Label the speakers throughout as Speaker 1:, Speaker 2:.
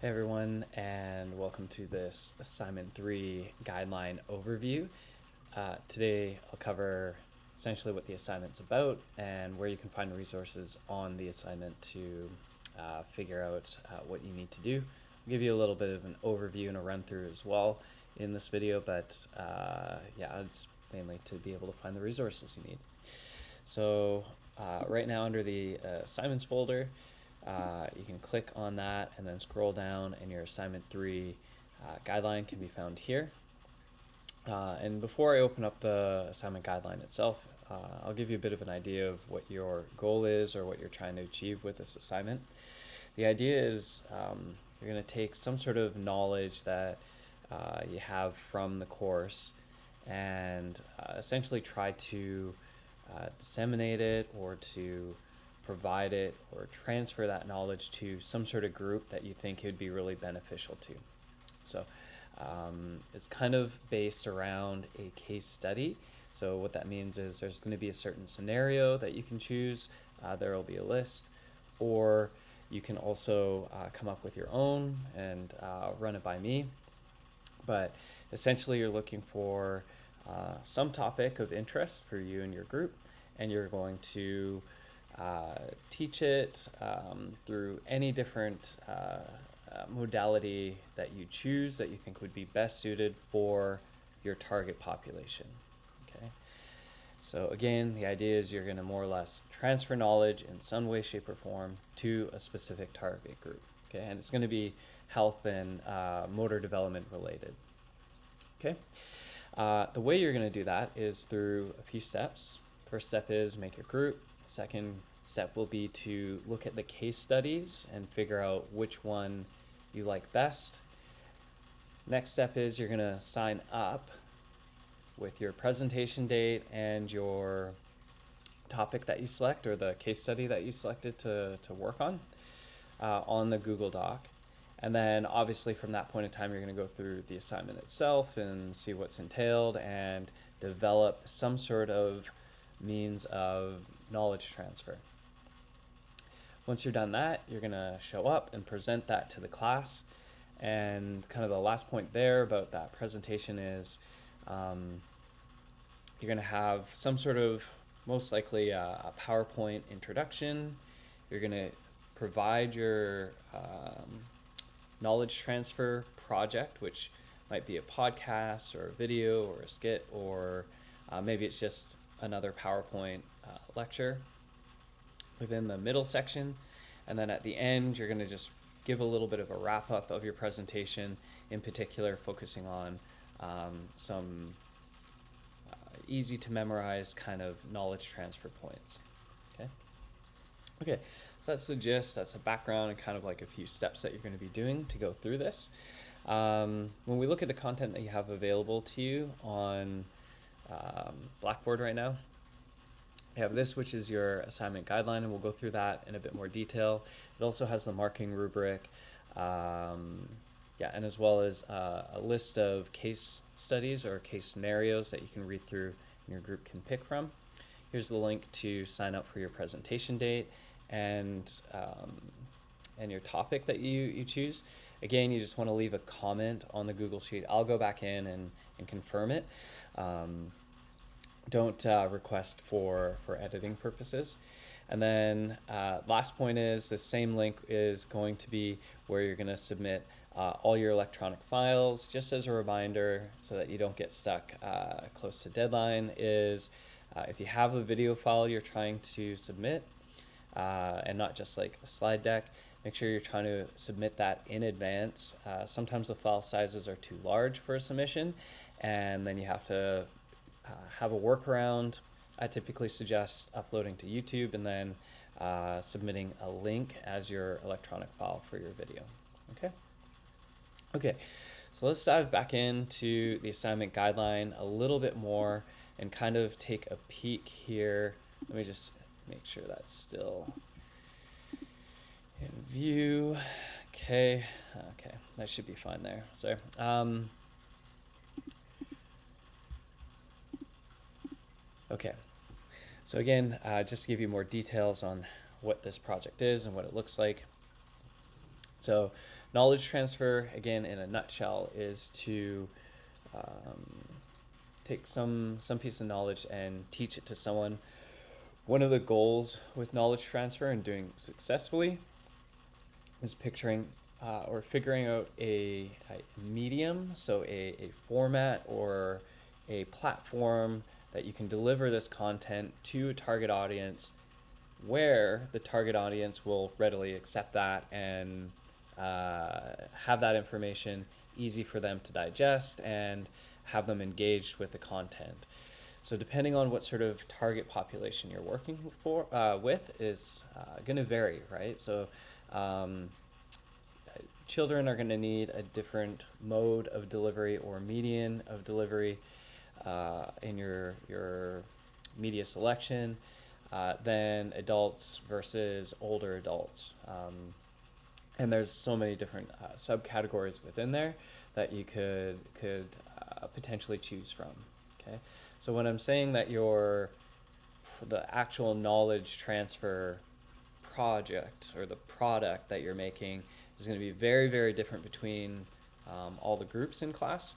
Speaker 1: Hey everyone, and welcome to this Assignment 3 guideline overview. Today I'll cover essentially what the assignment's about and where you can find resources on the assignment to figure out what you need to do. I'll give you a little bit of an overview and a run through as well in this video, but yeah, it's mainly to be able to find the resources you need. So right now under the assignments folder, you can click on that and then scroll down, and your assignment 3 guideline can be found here. And before I open up the assignment guideline itself, I'll give you a bit of an idea of what your goal is or what you're trying to achieve with this assignment. The idea is you're going to take some sort of knowledge that you have from the course and essentially try to disseminate it or to provide it or transfer that knowledge to some sort of group that you think it would be really beneficial to. So it's kind of based around a case study. So what that means is there's going to be a certain scenario that you can choose. There will be a list, or you can also come up with your own and run it by me. But essentially you're looking for some topic of interest for you and your group, and you're going to teach it through any different modality that you choose that you think would be best suited for your target population. Okay. So again, the idea is you're going to more or less transfer knowledge in some way, shape, or form to a specific target group. Okay, and it's going to be health and motor development related. Okay. The way you're going to do that is through a few steps. First step is make your group. Second step will be to look at the case studies and figure out which one you like best. Next step is you're going to sign up with your presentation date and your topic that you select, or the case study that you selected to work on the Google Doc. And then obviously from that point in time, you're going to go through the assignment itself and see what's entailed and develop some sort of means of knowledge transfer. Once you're done that, you're going to show up and present that to the class. And kind of the last point there about that presentation is you're going to have some sort of, most likely a PowerPoint introduction. You're going to provide your knowledge transfer project, which might be a podcast or a video or a skit, or maybe it's just another PowerPoint lecture within the middle section. And then at the end, you're going to just give a little bit of a wrap up of your presentation, in particular focusing on some easy to memorize kind of knowledge transfer points. Okay, so that's the gist, that's the background, and kind of like a few steps that you're going to be doing to go through this. When we look at the content that you have available to you on Blackboard right now, you have this, which is your assignment guideline, and we'll go through that in a bit more detail. It also has the marking rubric, and as well as a list of case studies or case scenarios that you can read through and your group can pick from. Here's the link to sign up for your presentation date and your topic that you choose. Again, you just want to leave a comment on the Google Sheet. I'll go back in and confirm it. Don't request for editing purposes. And then last point is the same link is going to be where you're going to submit all your electronic files. Just as a reminder, so that you don't get stuck close to deadline, is if you have a video file you're trying to submit, and not just like a slide deck, make sure you're trying to submit that in advance. Sometimes the file sizes are too large for a submission, and then you have to have a workaround. I typically suggest uploading to YouTube and then submitting a link as your electronic file for your video. Okay, so let's dive back into the assignment guideline a little bit more and kind of take a peek here. Let me just make sure that's still in view. Okay, that should be fine there. Sorry. Okay, so again, just to give you more details on what this project is and what it looks like. So knowledge transfer, again, in a nutshell, is to take some piece of knowledge and teach it to someone. One of the goals with knowledge transfer and doing successfully is picturing or figuring out a medium, so a format or a platform that you can deliver this content to a target audience, where the target audience will readily accept that and have that information easy for them to digest and have them engaged with the content. So depending on what sort of target population you're working with is going to vary, right? So children are going to need a different mode of delivery or median of delivery in your media selection than adults versus older adults. And there's so many different subcategories within there that you could potentially choose from. Okay, so when I'm saying that the actual knowledge transfer project or the product that you're making is going to be very, very different between all the groups in class,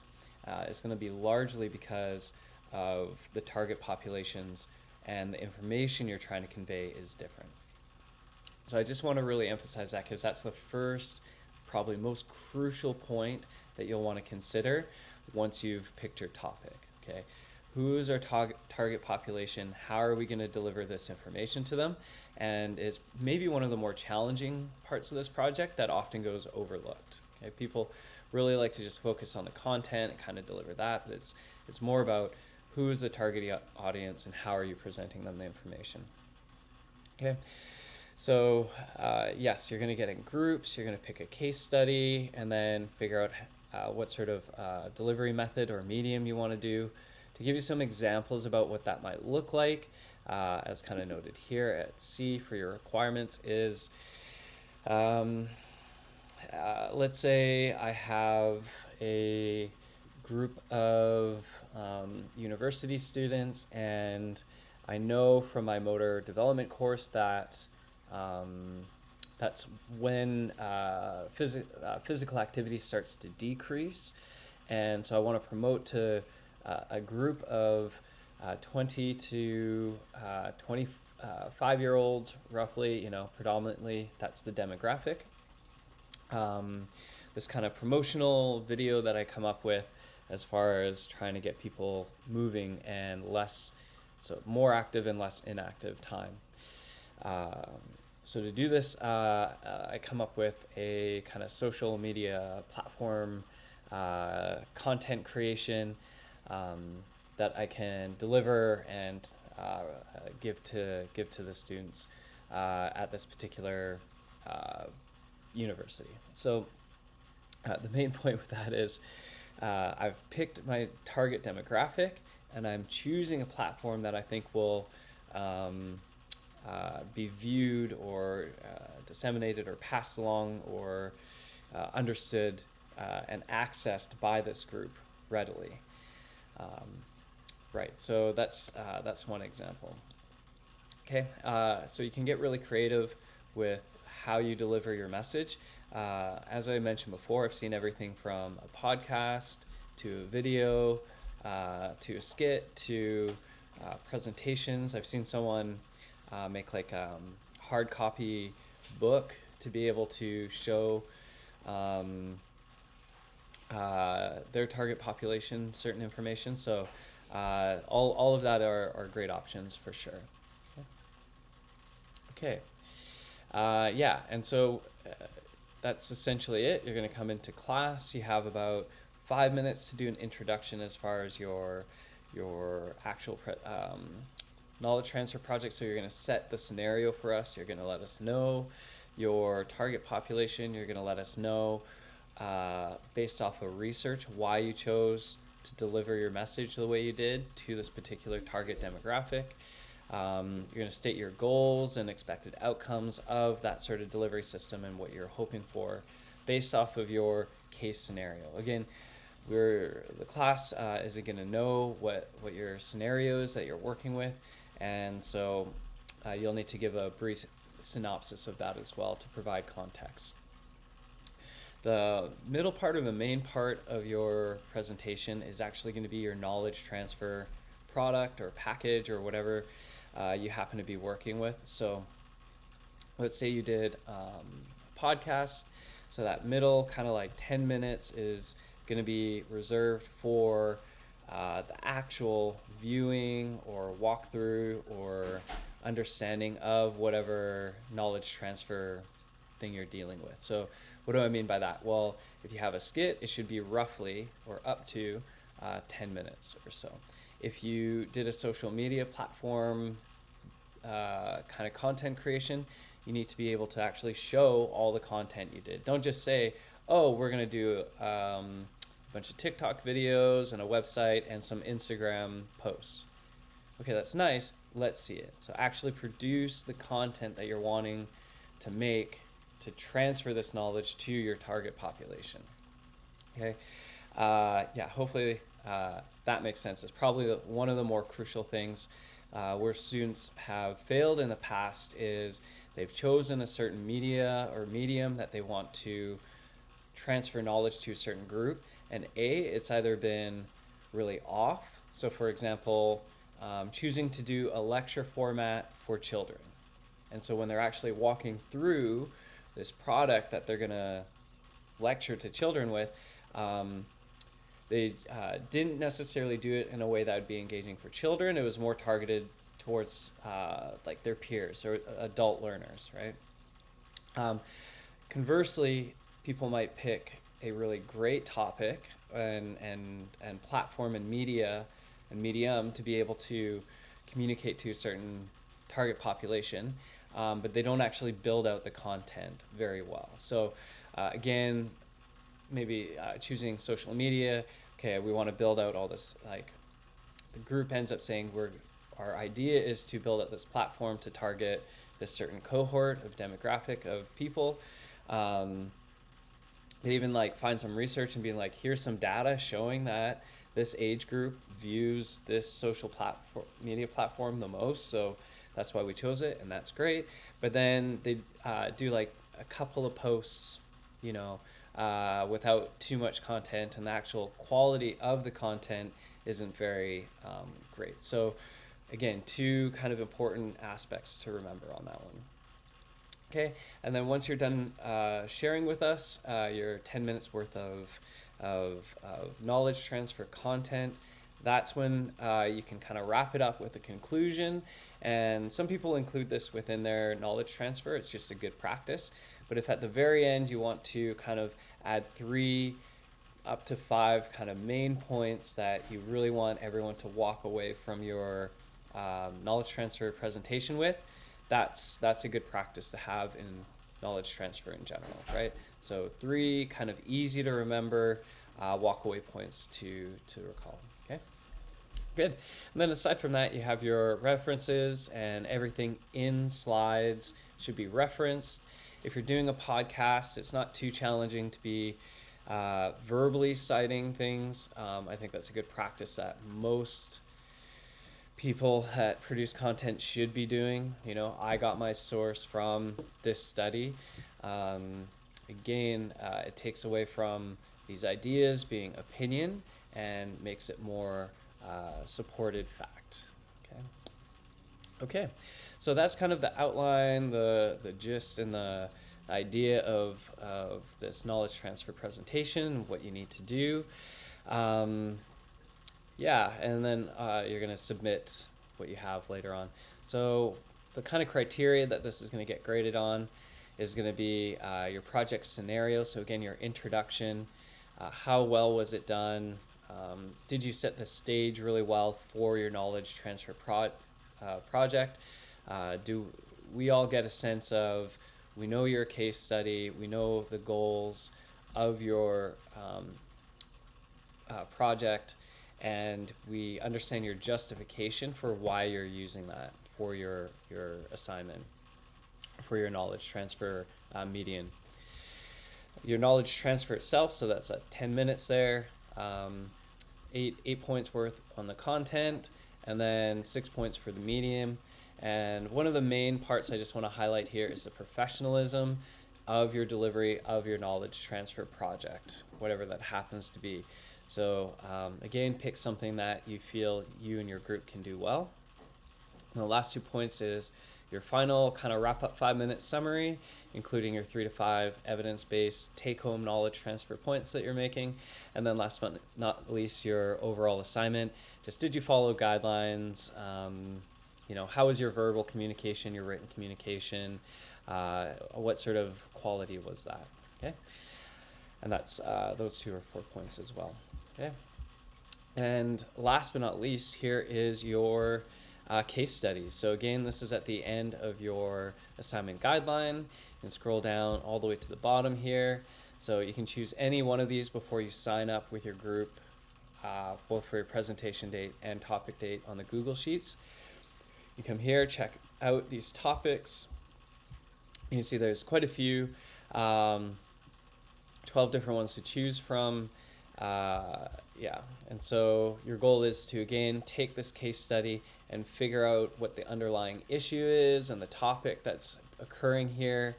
Speaker 1: it's going to be largely because of the target populations and the information you're trying to convey is different. So I just want to really emphasize that, because that's the first, probably most crucial point that you'll want to consider once you've picked your topic. Okay, who is our target population? How are we going to deliver this information to them? And is maybe one of the more challenging parts of this project that often goes overlooked. Okay, people really like to just focus on the content and kind of deliver that, but it's more about who is the target audience and how are you presenting them the information. Okay, so yes, you're going to get in groups, you're going to pick a case study, and then figure out what sort of delivery method or medium you want to do. To give you some examples about what that might look like, as kind of noted here at C for your requirements is, let's say I have a group of university students, and I know from my motor development course that that's when physical activity starts to decrease, and so I want to promote to a group of 20 to 25-year-olds, roughly, predominantly that's the demographic. This kind of promotional video that I come up with as far as trying to get people moving and more active and less inactive time. So to do this, I come up with a kind of social media platform content creation that I can deliver and give to the students at this particular university. So the main point with that is I've picked my target demographic, and I'm choosing a platform that I think will be viewed or disseminated or passed along or understood and accessed by this group readily. Right, so that's one example. Okay, so you can get really creative with how you deliver your message. As I mentioned before, I've seen everything from a podcast to a video to a skit to presentations. I've seen someone make like a hard copy book to be able to show their target population certain information. So all of that are great options for sure. Okay. Yeah, and so that's essentially it. You're going to come into class. You have about 5 minutes to do an introduction as far as your actual knowledge transfer project. So you're going to set the scenario for us. You're going to let us know your target population. You're going to let us know based off of research why you chose to deliver your message the way you did to this particular target demographic. You're going to state your goals and expected outcomes of that sort of delivery system and what you're hoping for based off of your case scenario. Again, the class isn't going to know what your scenario is that you're working with, and so you'll need to give a brief synopsis of that as well to provide context. The middle part or the main part of your presentation is actually going to be your knowledge transfer product or package or whatever you happen to be working with. So let's say you did a podcast. So that middle kind of like 10 minutes is going to be reserved for the actual viewing or walkthrough or understanding of whatever knowledge transfer thing you're dealing with. So what do I mean by that? Well, if you have a skit, it should be roughly or up to 10 minutes or so. If you did a social media platform kind of content creation, you need to be able to actually show all the content you did. Don't just say, oh, we're going to do a bunch of TikTok videos and a website and some Instagram posts. Okay, that's nice. Let's see it. So actually produce the content that you're wanting to make to transfer this knowledge to your target population. Okay, yeah, hopefully that makes sense. It's probably one of the more crucial things where students have failed in the past is they've chosen a certain media or medium that they want to transfer knowledge to a certain group, and it's either been really off. So for example, choosing to do a lecture format for children. And so when they're actually walking through this product that they're going to lecture to children with, they didn't necessarily do it in a way that would be engaging for children. It was more targeted towards like their peers or adult learners, right? Conversely, people might pick a really great topic and platform and medium to be able to communicate to a certain target population, but they don't actually build out the content very well. So again, maybe choosing social media. Okay, we want to build out all this, like the group ends up saying our idea is to build out this platform to target this certain cohort of demographic of people. They even like find some research and being like, here's some data showing that this age group views this social media platform the most, so that's why we chose it, and that's great. But then they do like a couple of posts, without too much content, and the actual quality of the content isn't very great. So again, two kind of important aspects to remember on that one. Okay, and then once you're done sharing with us your 10 minutes worth of knowledge transfer content, that's when you can kind of wrap it up with a conclusion. And some people include this within their knowledge transfer. It's just a good practice. But if at the very end you want to kind of add 3 up to 5 kind of main points that you really want everyone to walk away from your knowledge transfer presentation with, that's a good practice to have in knowledge transfer in general, right? So 3 kind of easy to remember walk away points to recall. Okay, good. And then aside from that, you have your references, and everything in slides should be referenced. If you're doing a podcast, it's not too challenging to be verbally citing things. I think that's a good practice that most people that produce content should be doing. I got my source from this study. Again, it takes away from these ideas being opinion and makes it more supported fact. Okay, so that's kind of the outline, the gist, and the idea of this knowledge transfer presentation, what you need to do. Yeah, and then you're going to submit what you have later on. So the kind of criteria that this is going to get graded on is going to be your project scenario. So again, your introduction, how well was it done? Did you set the stage really well for your knowledge transfer project? Do we all get a sense of, we know your case study, we know the goals of your project, and we understand your justification for why you're using that for your assignment, for your knowledge transfer median. Your knowledge transfer itself, so that's 10 minutes there, 8 points worth on the content, and then 6 points for the medium. And one of the main parts I just want to highlight here is the professionalism. of your delivery of your knowledge transfer project, whatever that happens to be. So again, pick something that you feel you and your group can do well. And the last 2 points is your final kind of wrap up 5-minute summary, including your 3 to 5 evidence-based take-home knowledge transfer points that you're making. And then last but not least, your overall assignment. Just did you follow guidelines? How was your verbal communication, your written communication? What sort of quality was that? Okay. And that's those 2 or 4 points as well. Okay. And last but not least, here is your case study. So again, this is at the end of your assignment guideline. You can scroll down all the way to the bottom here. So you can choose any one of these before you sign up with your group, both for your presentation date and topic date on the Google Sheets. You come here, check out these topics. You can see there's quite a few, 12 different ones to choose from. And so your goal is to, again, take this case study and figure out what the underlying issue is and the topic that's occurring here,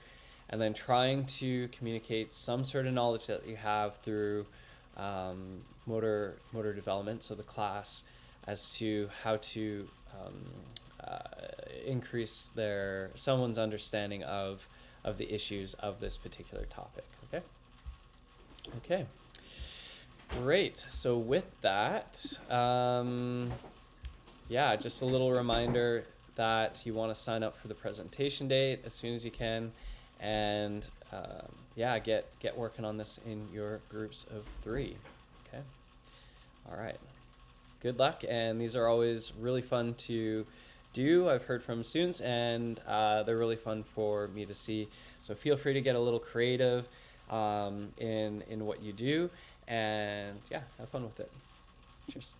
Speaker 1: and then trying to communicate some sort of knowledge that you have through motor development, so the class, as to how to increase someone's understanding of the issues of this particular topic. Okay. Great. So with that, just a little reminder that you want to sign up for the presentation date as soon as you can, and get working on this in your groups of 3. Okay. All right. Good luck, and these are always really fun to do. I've heard from students, and they're really fun for me to see. So feel free to get a little creative in what you do, and have fun with it. Cheers.